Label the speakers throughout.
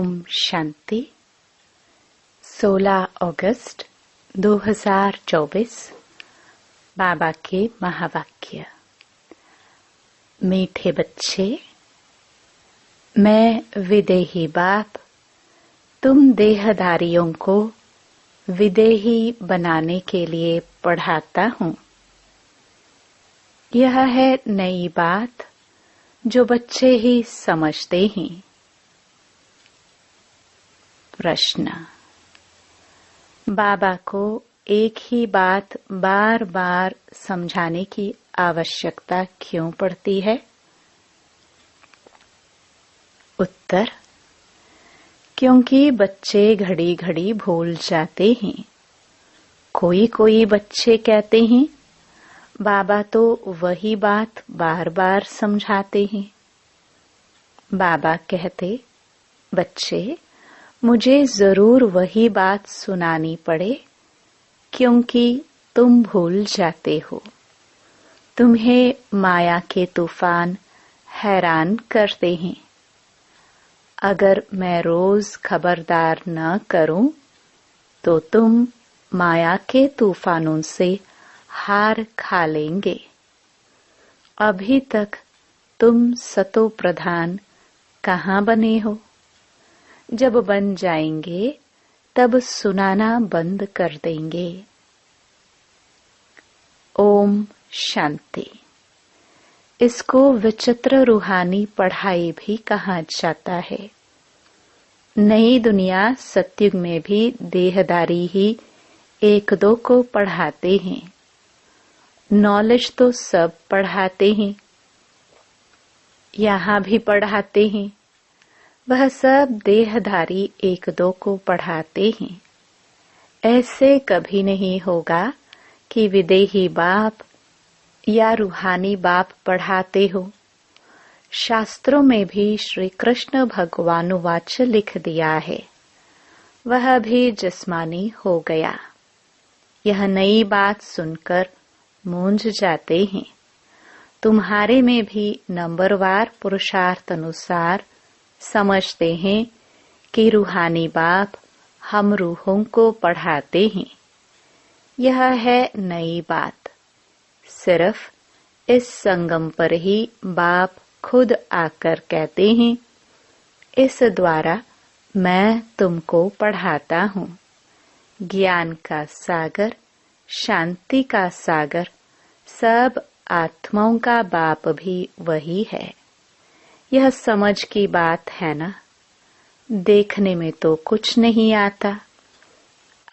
Speaker 1: ओम शांति। 16 अगस्त 2024 बाबा के महावाक्य। मीठे बच्चे, मैं विदेही बाप तुम देहधारियों को विदेही बनाने के लिए पढ़ाता हूँ। यह है नई बात जो बच्चे ही समझते हैं। प्रश्न: बाबा को एक ही बात बार बार समझाने की आवश्यकता क्यों पड़ती है? उत्तर: क्योंकि बच्चे घड़ी घड़ी भूल जाते हैं। कोई बच्चे कहते हैं, बाबा तो वही बात बार बार समझाते हैं। बाबा कहते, बच्चे, मुझे जरूर वही बात सुनानी पड़े क्योंकि तुम भूल जाते हो। तुम्हें माया के तूफान हैरान करते हैं। अगर मैं रोज खबरदार न करूं तो तुम माया के तूफानों से हार खा लेंगे। अभी तक तुम सतो प्रधान कहाँ बने हो? जब बन जाएंगे तब सुनाना बंद कर देंगे। ओम शांति। इसको विचित्र रूहानी पढ़ाई भी कहा जाता है। नई दुनिया सतयुग में भी देहदारी ही एक दो को पढ़ाते हैं। नॉलेज तो सब पढ़ाते हैं, यहाँ भी पढ़ाते हैं। वह सब देहधारी एक दो को पढ़ाते हैं। ऐसे कभी नहीं होगा कि विदेही बाप या रूहानी बाप पढ़ाते हो। शास्त्रों में भी श्री कृष्ण भगवानुवाच लिख दिया है, वह भी जिस्मानी हो गया। यह नई बात सुनकर मूंझ जाते हैं। तुम्हारे में भी नंबरवार पुरुषार्थ अनुसार समझते हैं कि रूहानी बाप हम रूहों को पढ़ाते हैं। यह है नई बात। सिर्फ इस संगम पर ही बाप खुद आकर कहते हैं, इस द्वारा मैं तुमको पढ़ाता हूँ। ज्ञान का सागर, शांति का सागर, सब आत्माओं का बाप भी वही है। यह समझ की बात है ना? देखने में तो कुछ नहीं आता।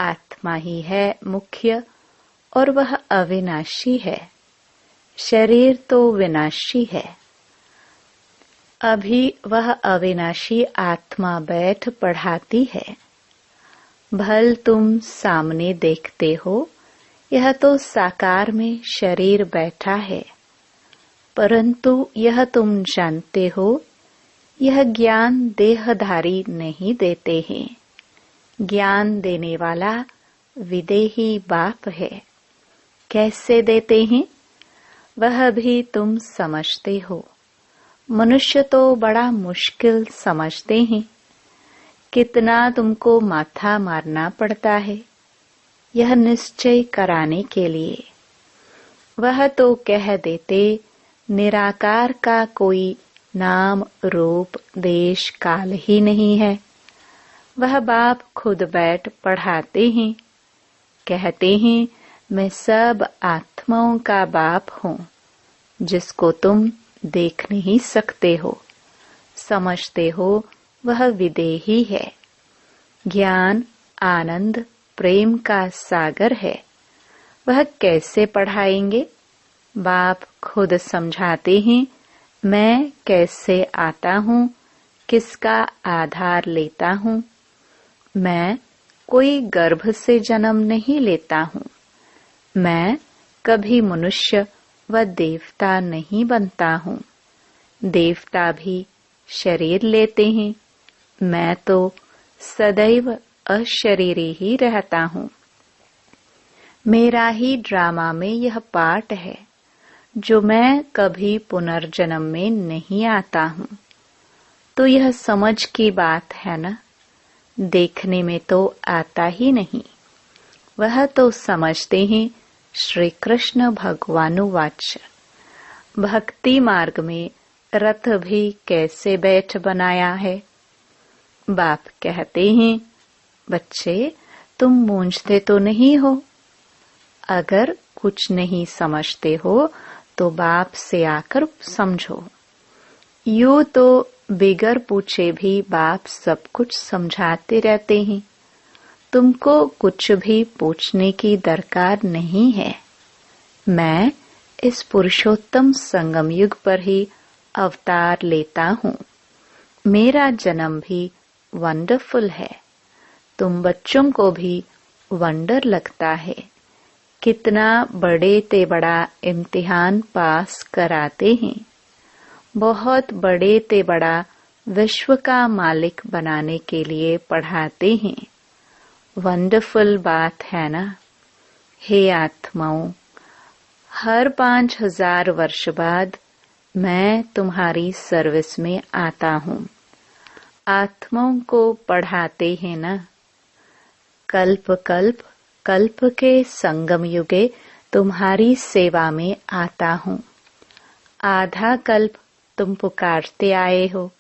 Speaker 1: आत्मा ही है मुख्य और वह अविनाशी है। शरीर तो विनाशी है। अभी वह अविनाशी आत्मा बैठ पढ़ाती है। भल तुम सामने देखते हो, यह तो साकार में शरीर बैठा है, परंतु यह तुम जानते हो, यह ज्ञान देहधारी नहीं देते हैं। ज्ञान देने वाला विदेही बाप है। कैसे देते हैं वह भी तुम समझते हो। मनुष्य तो बड़ा मुश्किल समझते हैं। कितना तुमको माथा मारना पड़ता है यह निश्चय कराने के लिए। वह तो कह देते, निराकार का कोई नाम रूप देश काल ही नहीं है। वह बाप खुद बैठ पढ़ाते हैं। कहते हैं, मैं सब आत्माओं का बाप हूँ, जिसको तुम देख नहीं सकते हो। समझते हो वह विदेही है। ज्ञान, आनंद, प्रेम का सागर है। वह कैसे पढ़ाएंगे? बाप खुद समझाते हैं, मैं कैसे आता हूँ, किसका आधार लेता हूँ। मैं कोई गर्भ से जन्म नहीं लेता हूँ। मैं कभी मनुष्य व देवता नहीं बनता हूँ। देवता भी शरीर लेते हैं। मैं तो सदैव अशरीरी ही रहता हूँ। मेरा ही ड्रामा में यह पार्ट है जो मैं कभी पुनर्जन्म में नहीं आता हूँ। तो यह समझ की बात है ना, देखने में तो आता ही नहीं। वह तो समझते हैं श्री कृष्ण भगवानुवाच। भक्ति मार्ग में रथ भी कैसे बैठ बनाया है। बाप कहते हैं, बच्चे तुम मूंझते तो नहीं हो। अगर कुछ नहीं समझते हो तो बाप से आकर समझो। यूं तो बिगर पूछे भी बाप सब कुछ समझाते रहते हैं। तुमको कुछ भी पूछने की दरकार नहीं है। मैं इस पुरुषोत्तम संगम युग पर ही अवतार लेता हूँ। मेरा जन्म भी वंडरफुल है। तुम बच्चों को भी वंडर लगता है। कितना बड़े ते बड़ा इम्तिहान पास कराते हैं। बहुत बड़े ते बड़ा विश्व का मालिक बनाने के लिए पढ़ाते हैं। वंडरफुल बात है ना। हे आत्माओं, हर 5000 वर्ष बाद मैं तुम्हारी सर्विस में आता हूँ। आत्माओं को पढ़ाते हैं ना। कल्प कल्प कल्प के संगम युगे तुम्हारी सेवा में आता हूँ। आधा कल्प तुम पुकारते आए हो,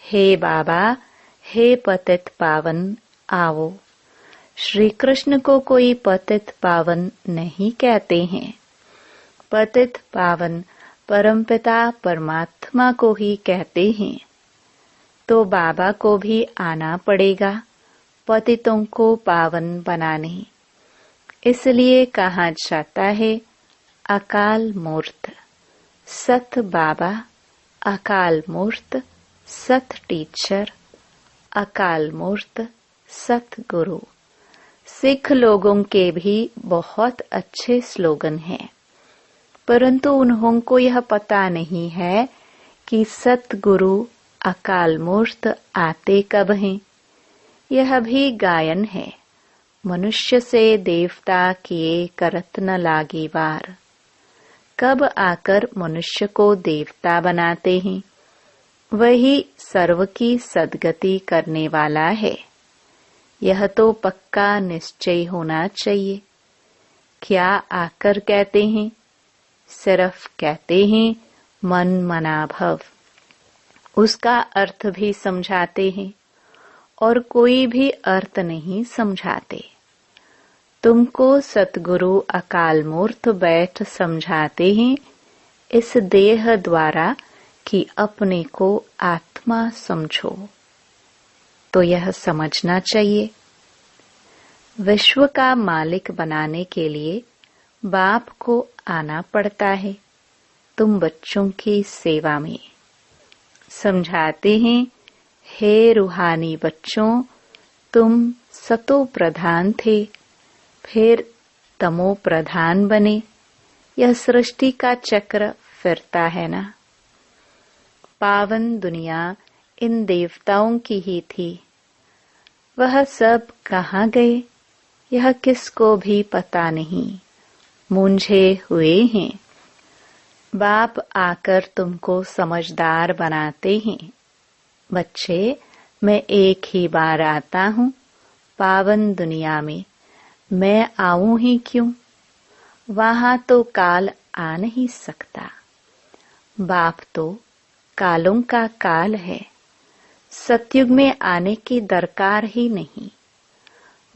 Speaker 1: हे बाबा, हे पतित पावन आओ। श्री कृष्ण को कोई पतित पावन नहीं कहते हैं। पतित पावन परमपिता परमात्मा को ही कहते हैं। तो बाबा को भी आना पड़ेगा पतितों को पावन बनाने। इसलिए कहा जाता है अकाल मूर्त सत बाबा, अकाल मूर्त सत टीचर, अकाल मूर्त सत गुरु। सिख लोगों के भी बहुत अच्छे स्लोगन हैं, परंतु उन्हों को यह पता नहीं है कि सतगुरु अकाल मूर्त आते कब हैं। यह भी गायन है। मनुष्य से देवता किए करत न लागी वार। कब आकर मनुष्य को देवता बनाते हैं। वही सर्व की सद्गति करने वाला है। यह तो पक्का निश्चय होना चाहिए। क्या आकर कहते हैं, सिर्फ कहते हैं मन मना भव। उसका अर्थ भी समझाते हैं और कोई भी अर्थ नहीं समझाते। तुमको सतगुरु अकाल मूर्त बैठ समझाते हैं इस देह द्वारा कि अपने को आत्मा समझो। तो यह समझना चाहिए, विश्व का मालिक बनाने के लिए बाप को आना पड़ता है तुम बच्चों की सेवा में। समझाते हैं, हे रूहानी बच्चों, तुम सतो प्रधान थे, फिर तमो प्रधान बने। यह सृष्टि का चक्र फिरता है ना। पावन दुनिया इन देवताओं की ही थी। वह सब कहाँ गए, यह किसको भी पता नहीं। मूंझे हुए हैं। बाप आकर तुमको समझदार बनाते हैं। बच्चे, मैं एक ही बार आता हूँ पावन दुनिया में। मैं आऊं ही क्यों, वहां तो काल आ नहीं सकता। बाप तो कालों का काल है। सतयुग में आने की दरकार ही नहीं।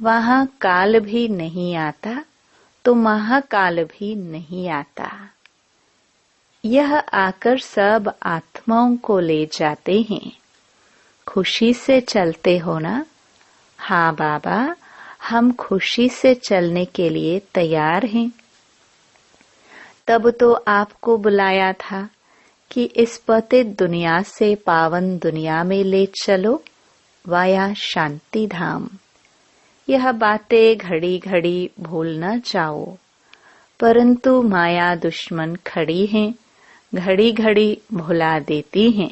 Speaker 1: वहां काल भी नहीं आता तो महाकाल भी नहीं आता। यह आकर सब आत्माओं को ले जाते हैं। खुशी से चलते हो ना। हाँ बाबा, हम खुशी से चलने के लिए तैयार हैं। तब तो आपको बुलाया था कि इस पतित दुनिया से पावन दुनिया में ले चलो वाया शांति धाम। यह बातें घड़ी घड़ी भूल न जाओ, परंतु माया दुश्मन खड़ी है, घड़ी घड़ी भुला देती है।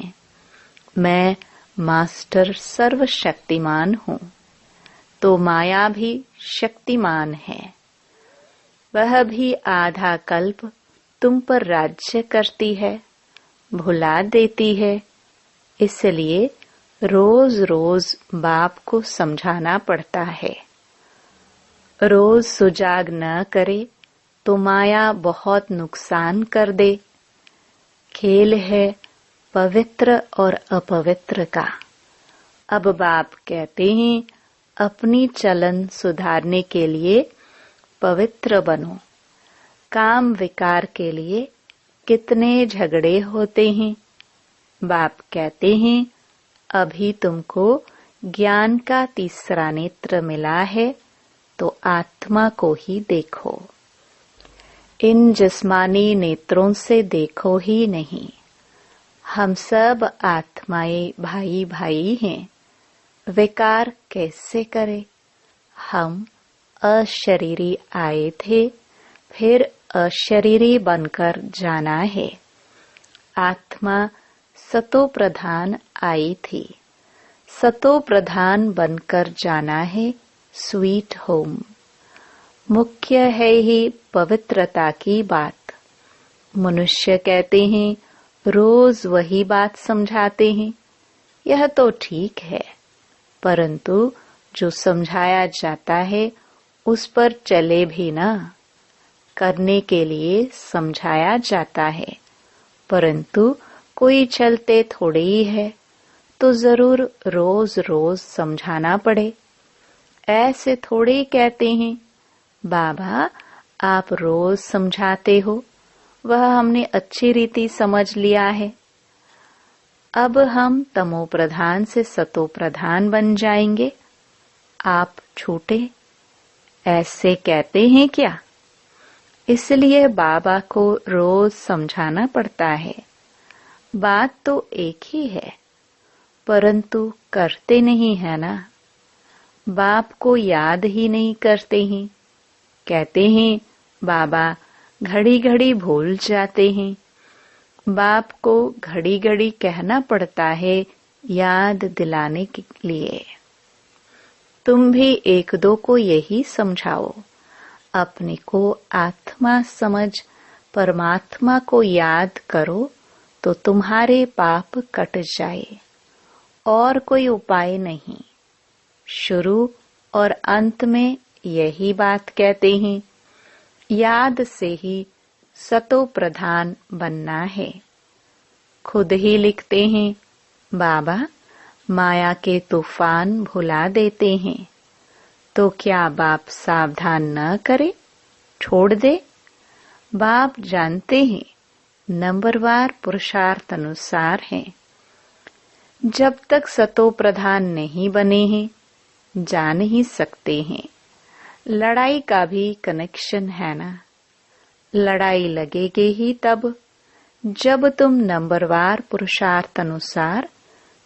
Speaker 1: मैं मास्टर सर्वशक्तिमान हूँ, तो माया भी शक्तिमान है। वह भी आधा कल्प तुम पर राज्य करती है, भुला देती है। इसलिए रोज रोज बाप को समझाना पड़ता है। रोज सुजाग न करे तो माया बहुत नुकसान कर दे। खेल है पवित्र और अपवित्र का। अब बाप कहते हैं अपनी चलन सुधारने के लिए पवित्र बनो। काम विकार के लिए कितने झगड़े होते हैं। बाप कहते हैं अभी तुमको ज्ञान का तीसरा नेत्र मिला है तो आत्मा को ही देखो। इन जिस्मानी नेत्रों से देखो ही नहीं। हम सब आत्माएं भाई भाई हैं। विकार कैसे करे। हम अशरीरी आए थे, फिर अशरीरी बनकर जाना है। आत्मा सतो प्रधान आई थी, सतो प्रधान बनकर जाना है स्वीट होम। मुख्य है ही पवित्रता की बात। मनुष्य कहते हैं रोज वही बात समझाते हैं। यह तो ठीक है, परंतु जो समझाया जाता है उस पर चले भी ना। करने के लिए समझाया जाता है, परंतु कोई चलते थोड़े ही है, तो जरूर रोज रोज समझाना पड़े। ऐसे थोड़े ही कहते हैं बाबा आप रोज समझाते हो, वह हमने अच्छी रीति समझ लिया है। अब हम तमो प्रधान से सतो प्रधान बन जाएंगे, आप छूटे। ऐसे कहते हैं क्या? इसलिए बाबा को रोज समझाना पड़ता है। बात तो एक ही है, परंतु करते नहीं है ना। बाप को याद ही नहीं करते हैं। कहते हैं बाबा घड़ी घड़ी भूल जाते हैं। बाप को घड़ी घड़ी कहना पड़ता है याद दिलाने के लिए। तुम भी एक दो को यही समझाओ। अपने को आत्मा समझ परमात्मा को याद करो तो तुम्हारे पाप कट जाए। और कोई उपाय नहीं। शुरू और अंत में यही बात कहते हैं। याद से ही सतो प्रधान बनना है। खुद ही लिखते हैं बाबा माया के तूफान भुला देते हैं, तो क्या बाप सावधान न करे, छोड़ दे? बाप जानते हैं नंबरवार पुरुषार्थ अनुसार है। जब तक सतो प्रधान नहीं बने हैं जा नहीं सकते हैं। लड़ाई का भी कनेक्शन है ना। लड़ाई लगेगी ही तब जब तुम नंबरवार पुरुषार्थ अनुसार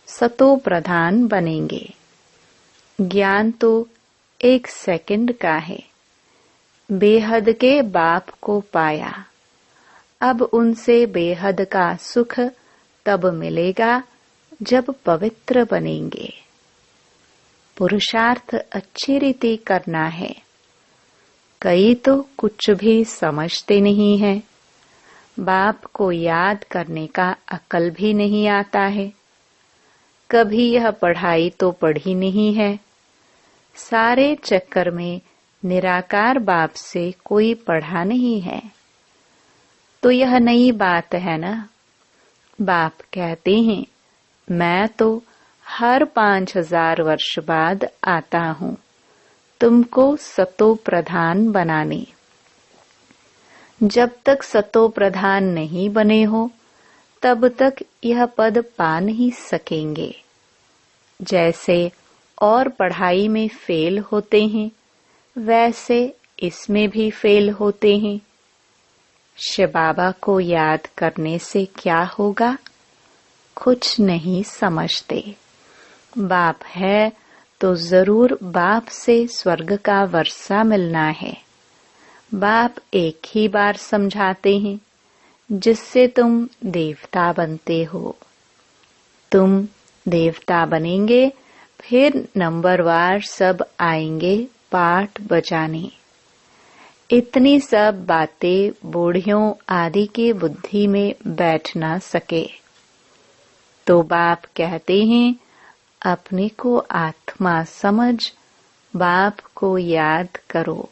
Speaker 1: सतो प्रधान बनेंगे। ज्ञान तो 1 सेकंड का है। बेहद के बाप को पाया, अब उनसे बेहद का सुख तब मिलेगा जब पवित्र बनेंगे। पुरुषार्थ अच्छी रीति करना है। कई तो कुछ भी समझते नहीं है। बाप को याद करने का अकल भी नहीं आता है। कभी यह पढ़ाई तो पढ़ी नहीं है। सारे चक्कर में निराकार बाप से कोई पढ़ा नहीं है, तो यह नई बात है ना। बाप कहते हैं मैं तो हर 5000 वर्ष बाद आता हूँ तुमको सतो प्रधान बनाने। जब तक सतो प्रधान नहीं बने हो तब तक यह पद पा नहीं सकेंगे। जैसे और पढ़ाई में फेल होते हैं वैसे इसमें भी फेल होते हैं। शिव बाबा को याद करने से क्या होगा? कुछ नहीं समझते। बाप है तो जरूर बाप से स्वर्ग का वर्षा मिलना है। बाप एक ही बार समझाते हैं जिससे तुम देवता बनते हो। तुम देवता बनेंगे, फिर नंबरवार सब आएंगे पाठ बजाने। इतनी सब बातें बूढ़ियों आदि के बुद्धि में बैठ ना सके, तो बाप कहते हैं अपने को आत्मा समझ बाप को याद करो।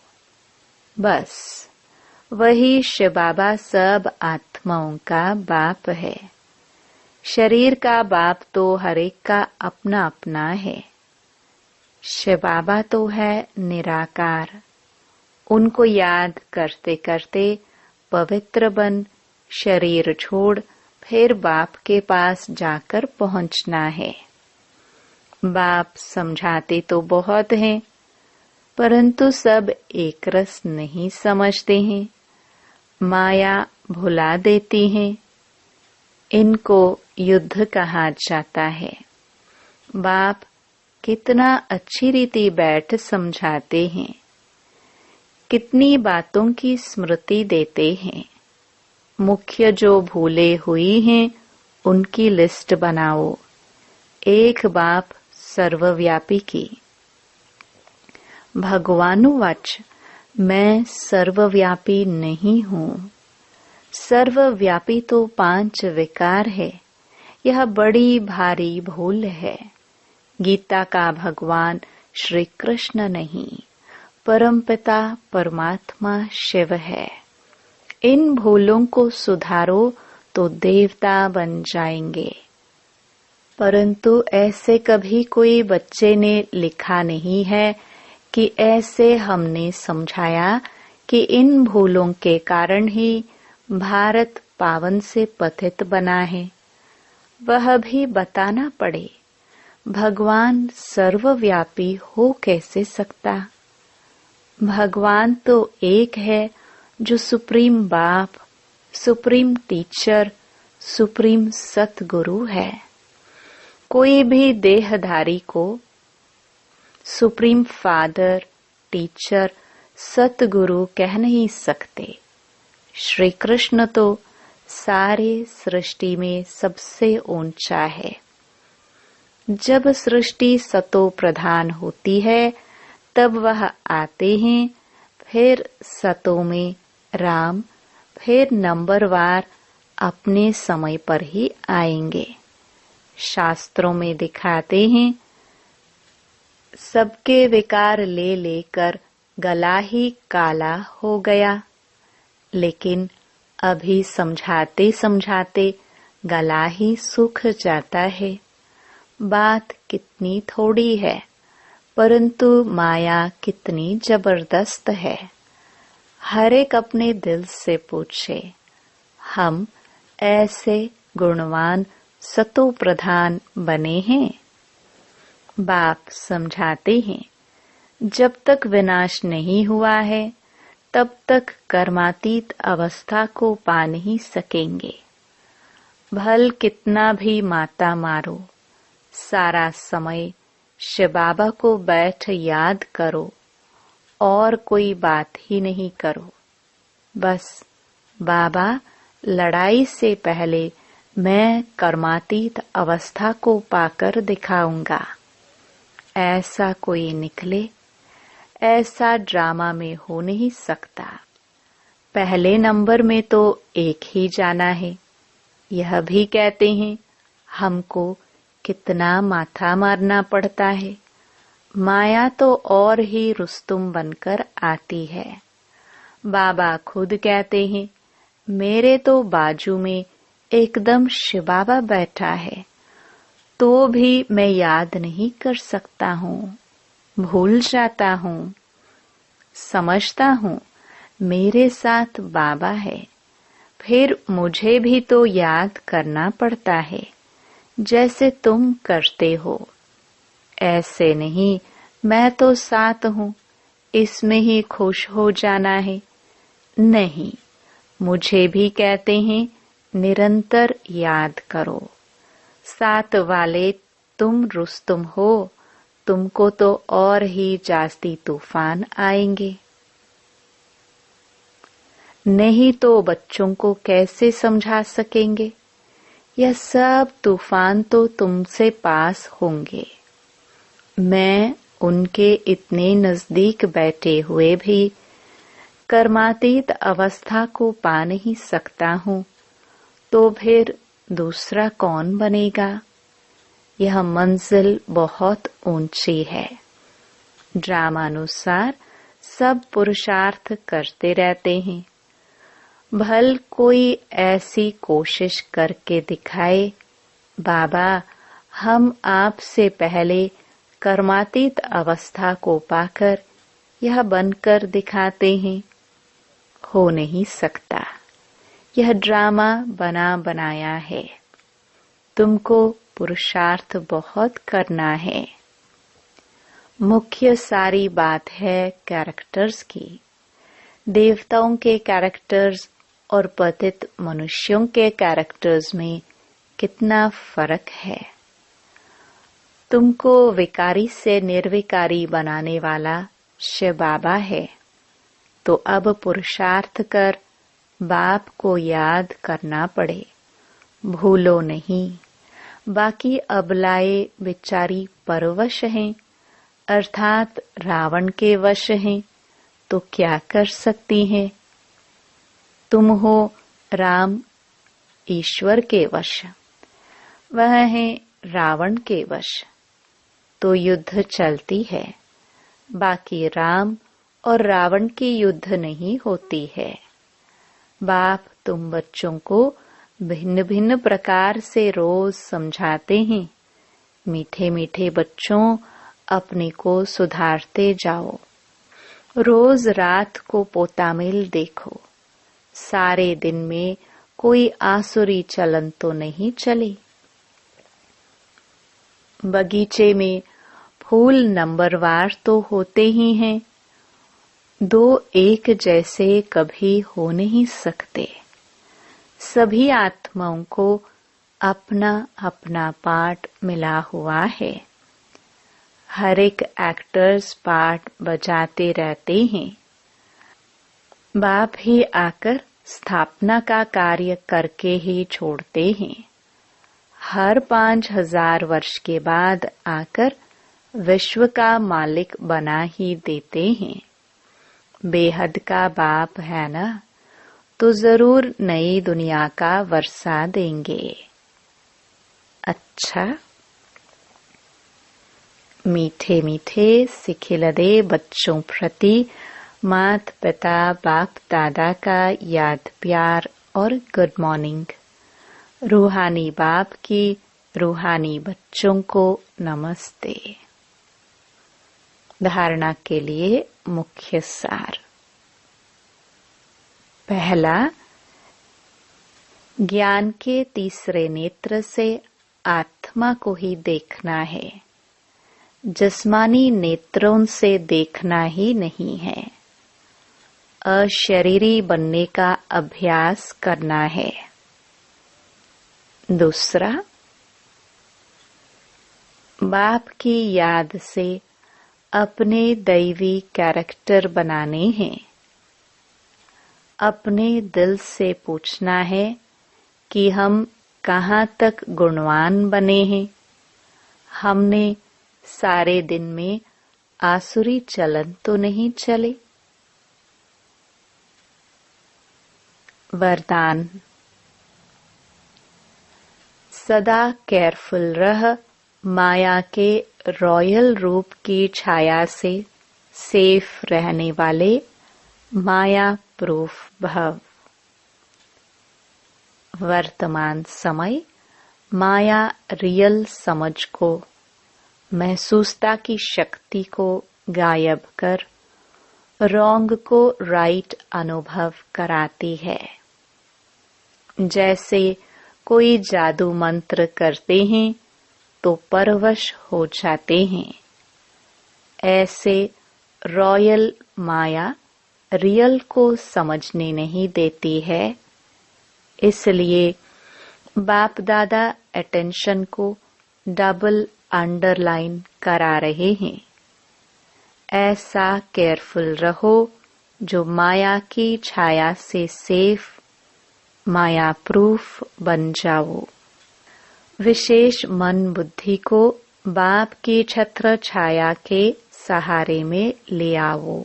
Speaker 1: बस वही शिव बाबा सब आत्माओं का बाप है। शरीर का बाप तो हर एक का अपना अपना है। शिव बाबा तो है निराकार। उनको याद करते करते पवित्र बन शरीर छोड़ फिर बाप के पास जाकर पहुंचना है। बाप समझाते तो बहुत हैं, परंतु सब एक रस नहीं समझते हैं। माया भुला देती है। इनको युद्ध कहा जाता है। बाप कितना अच्छी रीति बैठ समझाते हैं, कितनी बातों की स्मृति देते हैं। मुख्य जो भूले हुई हैं उनकी लिस्ट बनाओ। एक बाप सर्वव्यापी की। भगवानुवाच मैं सर्वव्यापी नहीं हूँ। सर्वव्यापी तो 5 विकार है। यह बड़ी भारी भूल है। गीता का भगवान श्री कृष्ण नहीं, परमपिता परमात्मा शिव है। इन भूलों को सुधारो तो देवता बन जाएंगे। परंतु ऐसे कभी कोई बच्चे ने लिखा नहीं है कि ऐसे हमने समझाया कि इन भूलों के कारण ही भारत पावन से पतित बना है। वह भी बताना पड़े। भगवान सर्वव्यापी हो कैसे सकता? भगवान तो एक है जो सुप्रीम बाप, सुप्रीम टीचर, सुप्रीम सतगुरु है। कोई भी देहधारी को सुप्रीम फादर, टीचर, सतगुरु कह नहीं सकते। श्री कृष्ण तो सारे सृष्टि में सबसे ऊंचा है। जब सृष्टि सतो प्रधान होती है तब वह आते हैं। फिर सतों में राम, फिर नंबरवार अपने समय पर ही आएंगे। शास्त्रों में दिखाते हैं सबके विकार ले लेकर गला ही काला हो गया। लेकिन अभी समझाते समझाते गला ही सूख जाता है। बात कितनी थोड़ी है, परंतु माया कितनी जबरदस्त है। हर एक अपने दिल से पूछे, हम ऐसे गुणवान सतो प्रधान बने हैं? बाप समझाते हैं, जब तक विनाश नहीं हुआ है तब तक कर्मातीत अवस्था को पा नहीं सकेंगे। भल कितना भी माता मारो, सारा समय शिव बाबा को बैठ याद करो और कोई बात ही नहीं करो। बस बाबा, लड़ाई से पहले मैं कर्मातीत अवस्था को पाकर दिखाऊंगा। ऐसा कोई निकले, ऐसा ड्रामा में हो नहीं सकता। पहले नंबर में तो एक ही जाना है। यह भी कहते हैं हमको कितना माथा मारना पड़ता है। माया तो और ही रुस्तुम बनकर आती है। बाबा खुद कहते हैं मेरे तो बाजू में एकदम शिव बाबा बैठा है, तो भी मैं याद नहीं कर सकता हूँ, भूल जाता हूँ। समझता हूँ मेरे साथ बाबा है, फिर मुझे भी तो याद करना पड़ता है जैसे तुम करते हो। ऐसे नहीं मैं तो साथ हूँ, इसमें ही खुश हो जाना है। नहीं, मुझे भी कहते हैं निरंतर याद करो। साथ वाले तुम रुस्तुम हो, तुमको तो और ही जास्ती तूफान आएंगे। नहीं तो बच्चों को कैसे समझा सकेंगे? यह सब तूफान तो तुमसे पास होंगे। मैं उनके इतने नजदीक बैठे हुए भी कर्मातीत अवस्था को पा नहीं सकता हूँ, तो फिर दूसरा कौन बनेगा? यह मंजिल बहुत ऊंची है। ड्रामानुसार सब पुरुषार्थ करते रहते हैं। भल कोई ऐसी कोशिश करके दिखाए, बाबा हम आपसे पहले कर्मातीत अवस्था को पाकर यह बनकर दिखाते हैं। हो नहीं सकता, यह ड्रामा बना बनाया है। तुमको पुरुषार्थ बहुत करना है। मुख्य सारी बात है कैरेक्टर्स की। देवताओं के कैरेक्टर्स और पतित मनुष्यों के कैरेक्टर्स में कितना फर्क है। तुमको विकारी से निर्विकारी बनाने वाला शिव बाबा है, तो अब पुरुषार्थ कर बाप को याद करना पड़े, भूलो नहीं। बाकी अबलाए बेचारी परवश हैं, अर्थात रावण के वश हैं, तो क्या कर सकती हैं। तुम हो राम ईश्वर के वश, वह है रावण के वश, तो युद्ध चलती है। बाकी राम और रावण की युद्ध नहीं होती है। बाप तुम बच्चों को भिन्न भिन्न प्रकार से रोज समझाते हैं। मीठे मीठे बच्चों, अपने को सुधारते जाओ। रोज रात को पोतामिल देखो। सारे दिन में कोई आसुरी चलन तो नहीं चली। बगीचे में फूल नंबरवार तो होते ही हैं, दो एक जैसे कभी हो नहीं सकते। सभी आत्माओं को अपना अपना पार्ट मिला हुआ है। हर एक एक्टर्स पार्ट बजाते रहते हैं। बाप ही आकर स्थापना का कार्य करके ही छोड़ते हैं। हर 5000 वर्ष के बाद आकर विश्व का मालिक बना ही देते हैं। बेहद का बाप है ना, तो जरूर नई दुनिया का वर्षा देंगे। अच्छा, मीठे मीठे सिखिलदे बच्चों प्रति मात पिता बाप दादा का याद प्यार और गुड मॉर्निंग। रूहानी बाप की रूहानी बच्चों को नमस्ते। धारणा के लिए मुख्य सार। पहला, ज्ञान के तीसरे नेत्र से आत्मा को ही देखना है। जिस्मानी नेत्रों से देखना ही नहीं है। अशरीरी बनने का अभ्यास करना है। दूसरा, बाप की याद से अपने दैवी कैरेक्टर बनाने हैं। अपने दिल से पूछना है कि हम कहाँ तक गुणवान बने हैं। हमने सारे दिन में आसुरी चलन तो नहीं चले। वरदान, सदा केयरफुल रह, माया के रॉयल रूप की छाया से सेफ रहने वाले माया प्रूफ भव। वर्तमान समय माया रियल समझ को, महसूसता की शक्ति को गायब कर रॉन्ग को राइट अनुभव कराती है। जैसे कोई जादू मंत्र करते हैं तो परवश हो जाते हैं, ऐसे रॉयल माया रियल को समझने नहीं देती है। इसलिए बाप दादा अटेंशन को डबल अंडरलाइन करा रहे हैं। ऐसा केयरफुल रहो जो माया की छाया से सेफ माया प्रूफ बन जाओ। विशेष मन बुद्धि को बाप की छत्र छाया के सहारे में ले आओ।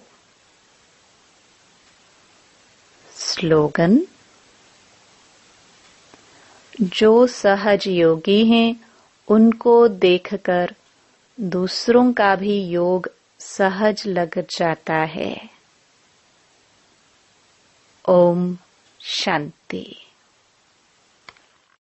Speaker 1: स्लोगन, जो सहज योगी हैं उनको देखकर दूसरों का भी योग सहज लग जाता है। ओम शांति।